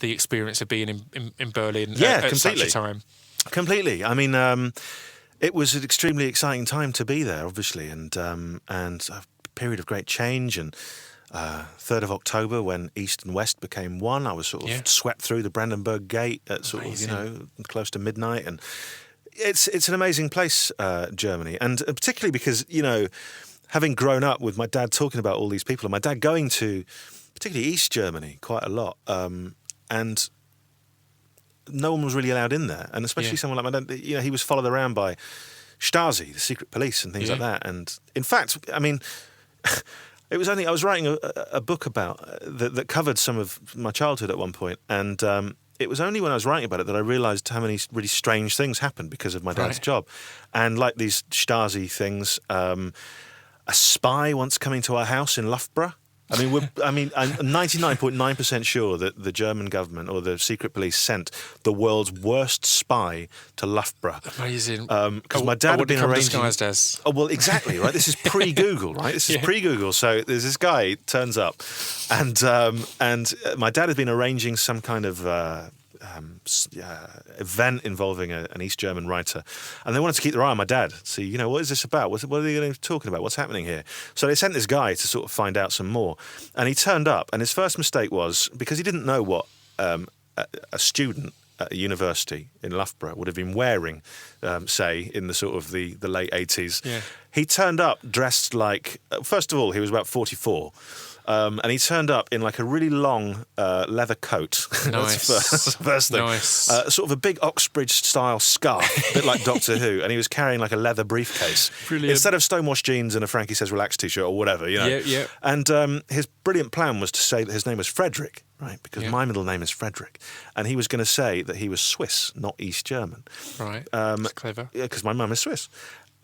the experience of being in Berlin at such a time. Completely. I mean, it was an extremely exciting time to be there, obviously, and a period of great change. And 3rd of October, when East and West became one, I was sort of swept through the Brandenburg Gate at sort of, close to midnight. And it's an amazing place, Germany, and particularly because, having grown up with my dad talking about all these people, and my dad going to particularly East Germany quite a lot, and no one was really allowed in there, and especially someone like my dad, he was followed around by Stasi, the secret police, and things like that. And in fact, I mean, it was only I was writing a book about that covered some of my childhood at one point, and it was only when I was writing about it that I realised how many really strange things happened because of my dad's job, and like these Stasi things. A spy once coming to our house in Loughborough. I'm 99.9% sure that the German government or the secret police sent the world's worst spy to Loughborough. Amazing. Because my dad had been arranging. Disguised as. Oh well, exactly right. This is pre-Google, right? This is pre-Google. So there's this guy turns up, and my dad had been arranging some kind of event involving an East German writer, and they wanted to keep their eye on my dad. See, what is this about? What are they talking about? What's happening here? So they sent this guy to sort of find out some more, and he turned up, and his first mistake was, because he didn't know what a student at a university in Loughborough would have been wearing, say, in the sort of the late 80s. Yeah. He turned up dressed like, first of all, he was about 44. And he turned up in like a really long leather coat. Nice. That's the first thing. Nice. Sort of a big Oxbridge-style scarf, a bit like Doctor Who, and he was carrying like a leather briefcase. Brilliant. Instead of stonewashed jeans and a Frankie Says Relax t-shirt or whatever, Yeah. And his brilliant plan was to say that his name was Frederick, right? Because my middle name is Frederick. And he was going to say that he was Swiss, not East German. Right. That's clever. Yeah, because my mum is Swiss.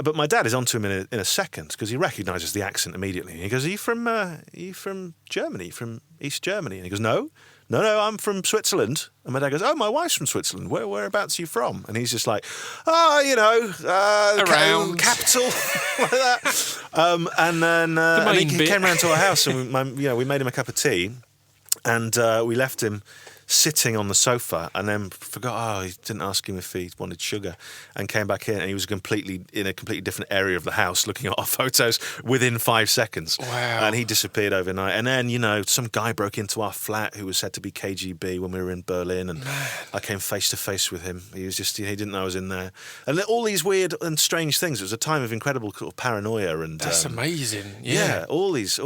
But my dad is onto him in a second because he recognises the accent immediately. And he goes, Are you from Germany, from East Germany? And he goes, No, I'm from Switzerland. And my dad goes, Oh, my wife's from Switzerland. Whereabouts are you from? And he's just like, around capital, like that. And then he came round to our house, and we made him a cup of tea, and we left him sitting on the sofa, and then forgot, he didn't ask him if he wanted sugar, and came back in, and he was in a completely different area of the house looking at our photos within 5 seconds. Wow. And he disappeared overnight. And then, some guy broke into our flat who was said to be KGB when we were in Berlin, and I came face to face with him. He didn't know I was in there. And all these weird and strange things. It was a time of incredible sort of paranoia. And that's amazing. Yeah, all these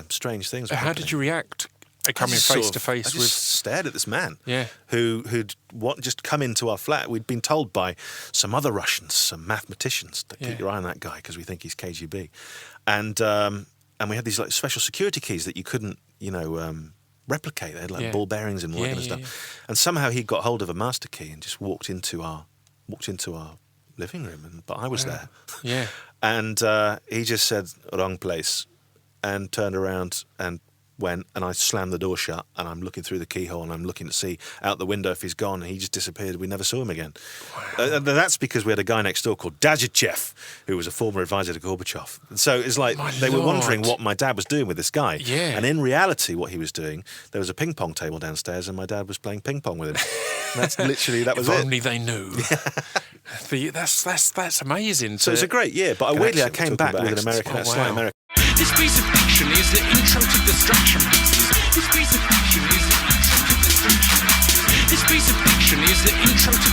strange things. How did you react? Coming face to face with, I just stared at this man, yeah, who'd just come into our flat. We'd been told by some other Russians, some mathematicians, to keep your eye on that guy because we think he's KGB, and we had these like special security keys that you couldn't, replicate. They had like ball bearings and all that kind of stuff. Yeah. And somehow he got hold of a master key and just walked into our living room, but I was there. Yeah, and he just said wrong place, and turned around and went, and I slammed the door shut, and I'm looking through the keyhole, and I'm looking to see out the window if he's gone, and he just disappeared. We never saw him again. Wow. That's because we had a guy next door called Dajichev, who was a former advisor to Gorbachev. And so it's like they were wondering what my dad was doing with this guy. Yeah. And in reality, what he was doing, there was a ping pong table downstairs, and my dad was playing ping pong with him. That was if it. Only they knew. But that's amazing. So it was a great year, but weirdly I came back with an American, a slight American. This piece of fiction is the intro to Destruction Pieces. This piece of fiction is the intro to Destruction. This piece of fiction is the intro to